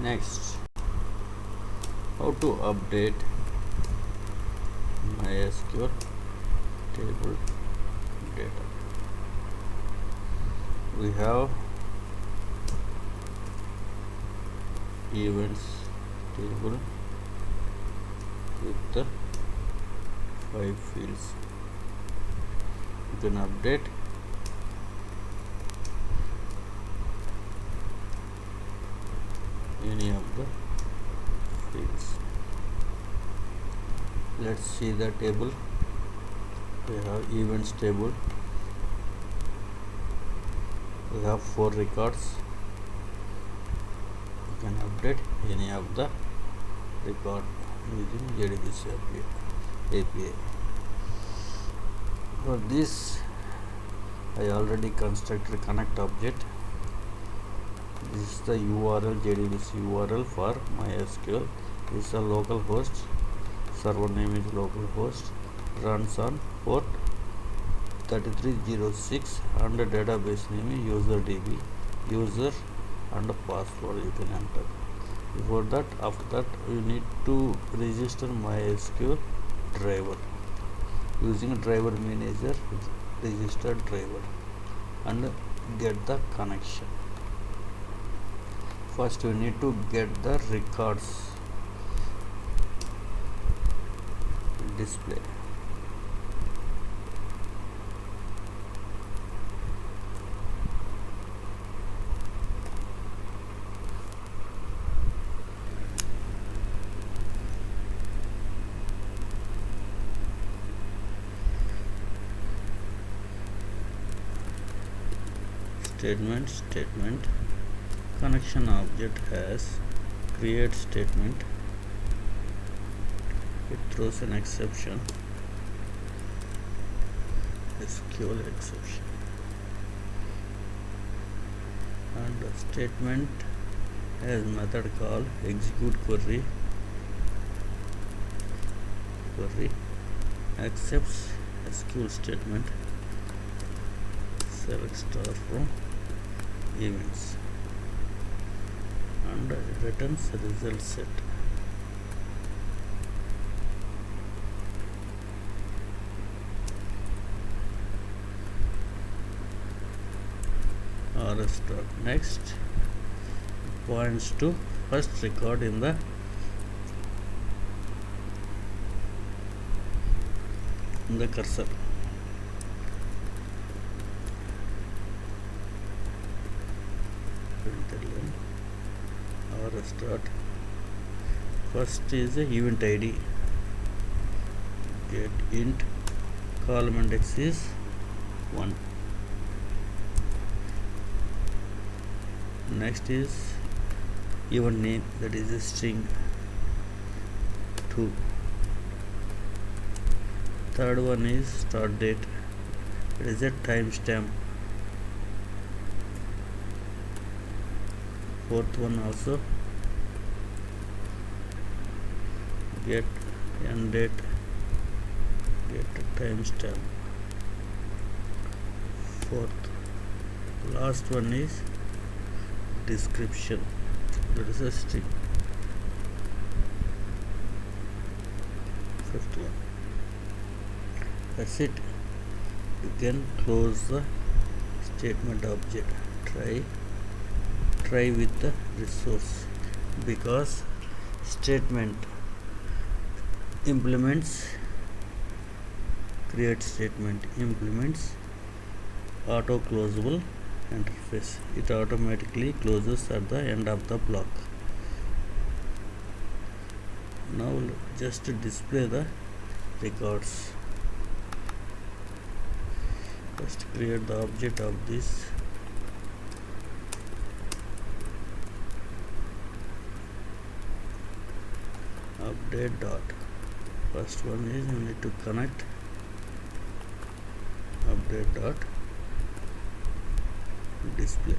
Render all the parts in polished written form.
Next, how to update MySQL table data. We have events table with the 5 fields. You can update any of the fields. Let's see the table. We have events table. We have 4 records. You can update any of the record using Jdbc API. For this, I already constructed connect object. This is the URL, Jdbc URL for MySQL. This is a local host. Server name is localhost. Runs on port 3306 and the database name is UserDB. User and password you can enter. Before that, after that, you need to register MySQL driver using driver manager. Register driver and get the connection. First, you need to get the records display. Statement connection object has create statement. It throws an exception, SQL exception, and the statement has method called execute query accepts SQL statement, select star from events, and returns result set. Next points to first record in the cursor. Start first is the event ID. Get int column index is 1. Next is event name, that is a string 2. Third one is start date, it is a timestamp. Fourth one also get end date, get timestamp. Fourth, last one is description, that is a string. Fifth one. That's it. You can close the statement object. Try with the resource, because statement implements auto closable interface. It automatically closes at the end of the block. Now just display the records. First create the object of this. Update dot. First one is you need to connect update dot display.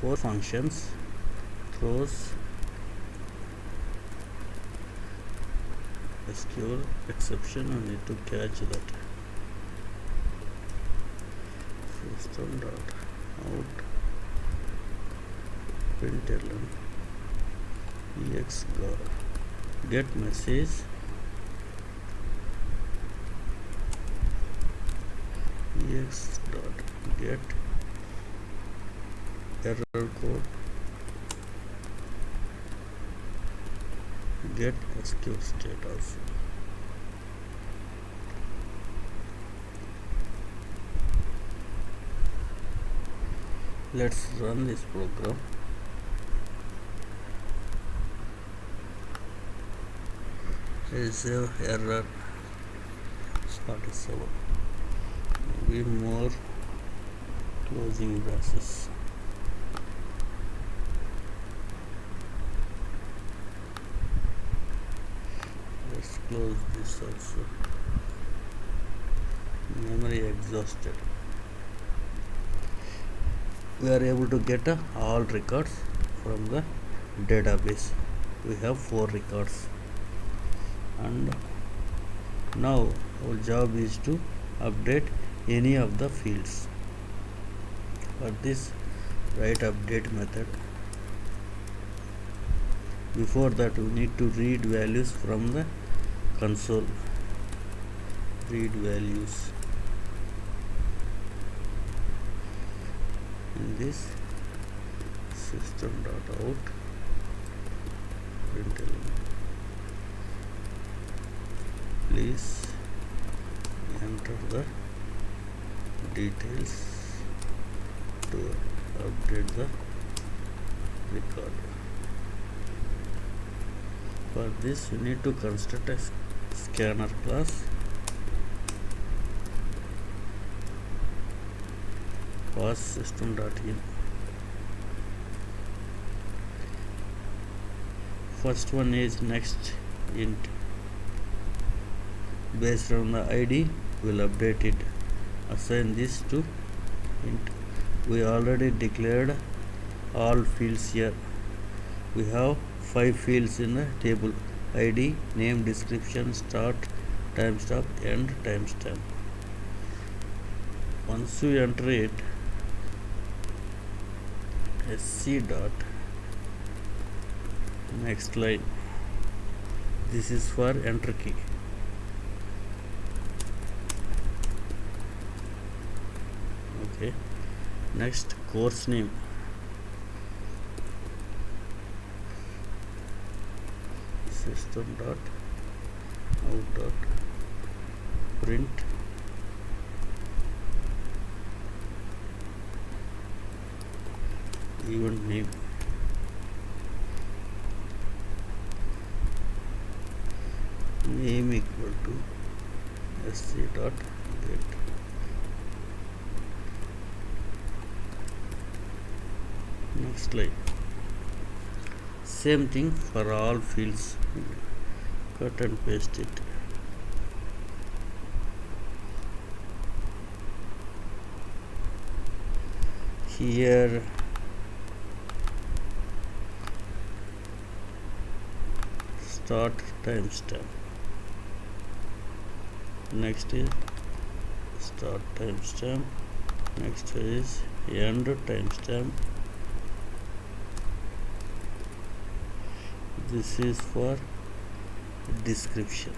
Both functions throws SQL exception. You need to catch that. System dot out println ex get message ex dot get error code get SQL state also. Let's run this program. Is error 47. Maybe more closing braces. Let's close this also. Memory exhausted. We are able to get all records from the database. We have 4 records, and now our job is to update any of the fields. For this, write update method. Before that, we need to read values from the console. Read values. In this system.out println please enter the details to update the record. For this, we need to construct a scanner class. Pass system.in. First one is next int. Based on the ID, we'll update it. Assign this to int. We already declared all fields here. We have 5 fields in the table: ID, name, description, start, timestamp, end, timestamp. Once you enter it, sc dot next line. This is for enter key. Okay. Next, course name. System dot out dot print event name. Name equal to sc dot get. Next line. Same thing for all fields. Cut and paste it. Here start timestamp. Next is start timestamp. Next is end timestamp. This is for description.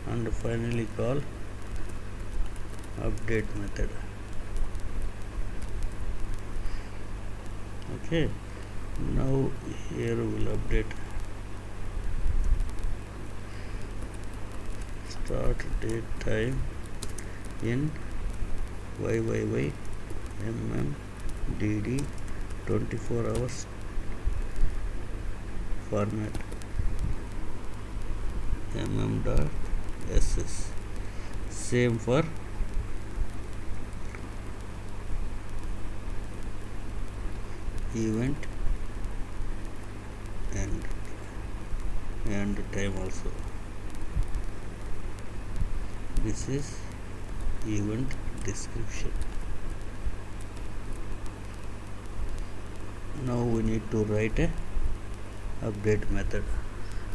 And finally call update method. Okay, now here we will update start date time in YYYMMDD 24 hours format mm.ss. Same for event and time also. This is event description. Now we need to write a update method.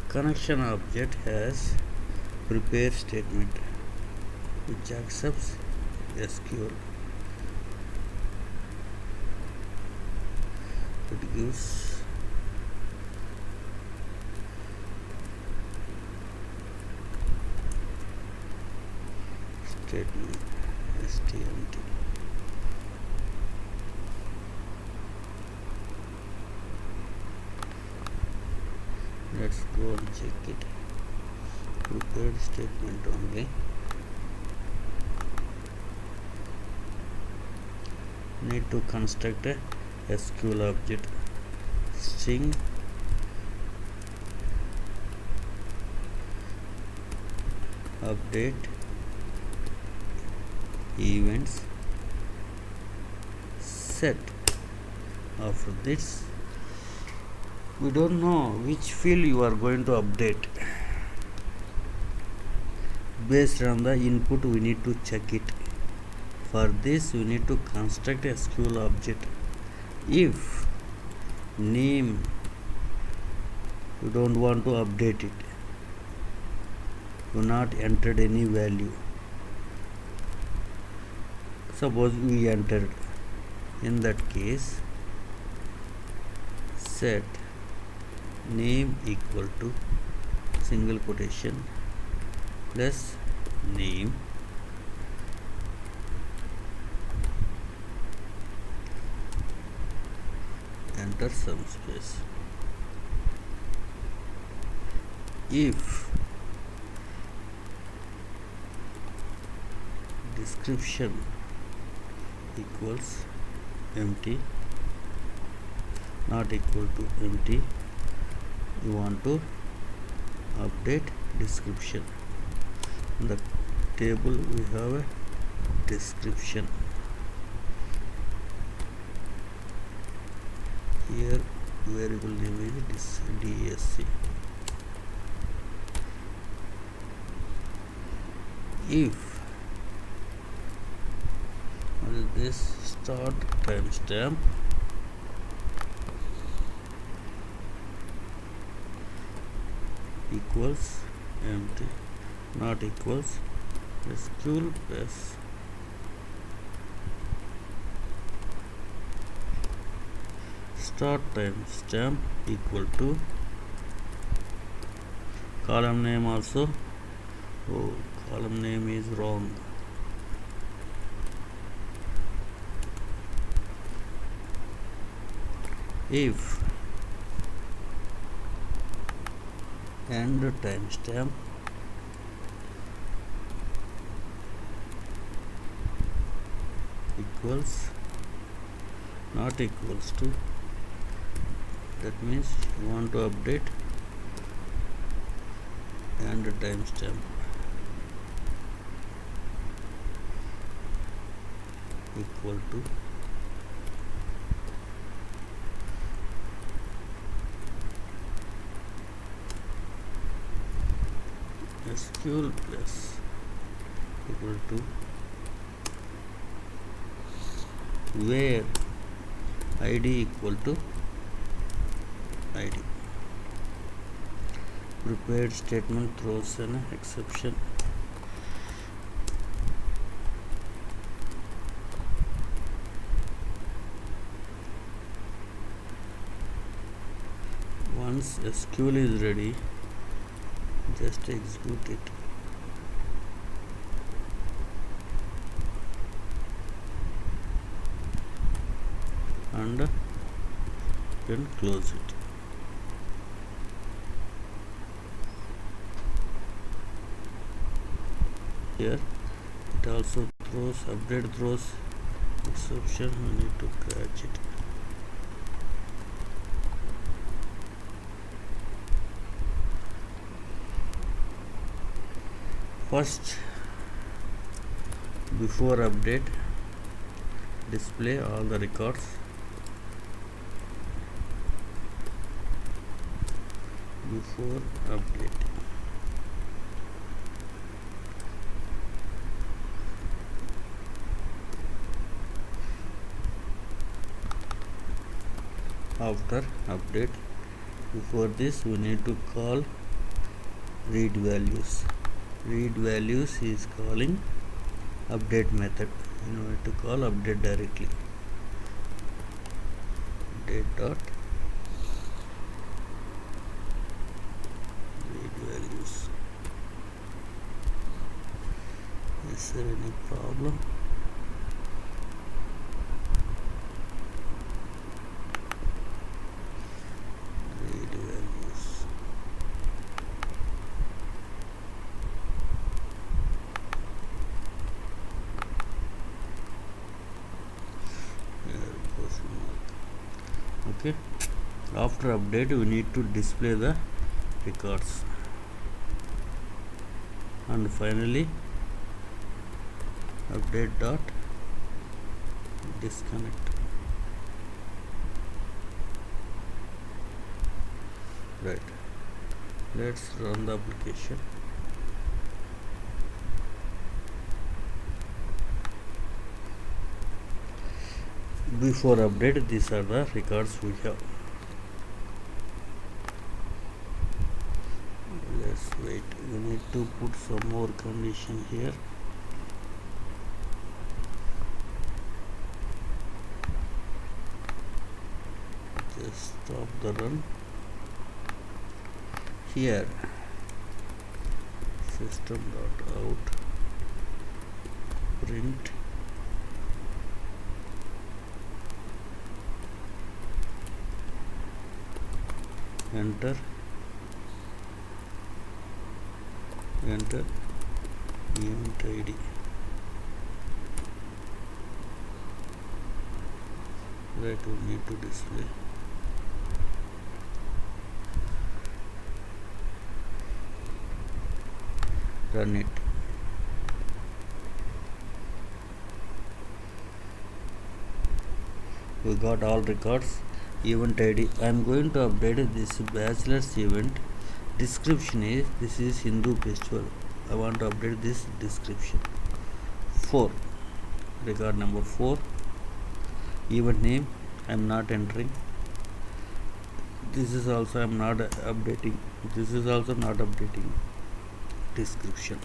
Connection object has prepare statement which accepts SQL. it gives statement stmt. Let's go and check it. Prepared statement only. Need to construct a SQL object string update events set. After this, we don't know which field you are going to update. Based on the input, we need to check it. For this, we need to construct a SQL object. If name you don't want to update it, do not entered any value. Suppose we entered, in that case set name equal to single quotation plus name enter some space. If description equals empty, not equal to empty, you want to update description. In the table we have a description. Here variable name is dsc. If this start timestamp equals empty, not equals SQL plus start timestamp equal to column name also. Oh, column name is wrong. If end timestamp equals not equals to, that means you want to update end timestamp equal to SQL plus equal to where id equal to id. Prepared statement throws an exception. Once SQL is ready, just execute it. And then close it. Here it also throws update throws exception. We need to catch it. First, before update, display all the records. Before update. After update, before this we need to call read values. Read values is calling update method. You need to call update directly. update dot read values. Is there any problem? Read values. Okay, after update we need to display the records, and finally update dot disconnect. Right, let's run the application. Before update, these are the records we have. Let's wait, we need to put some more condition here. Just stop the run. Here system.out print enter event id. Right, we need to display. Run it. We got all records. Event id, I am going to update this bachelor's event. Description is, this is Hindu festival. I want to update this description. 4, record number 4. Event name I am not entering. This is also I am not updating. This is also not updating. Description,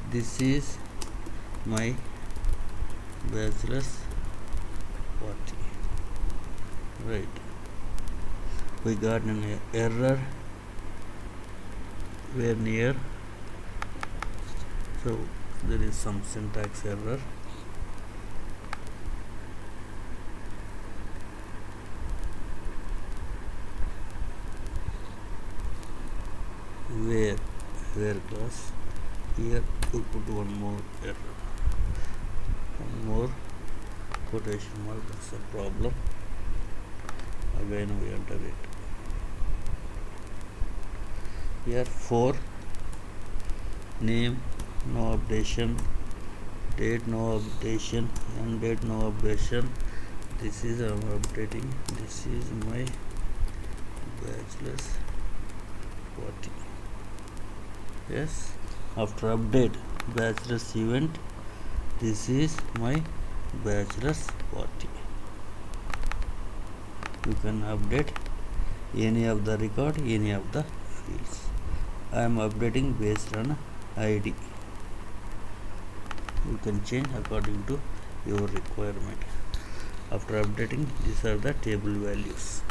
this is my bachelor's party. Right, we got an error where near, so there is some syntax error. Where class, here we put one more error, one more quotation mark. That's a problem. Again we enter it. Here 4, name no updation, date no updation, and date no updation. This is I am updating. This is my bachelor's party. Yes, after update bachelor's event, this is my bachelor's party. You can update any of the record, any of the fields. I am updating based on ID. You can change according to your requirement. After updating, these are the table values.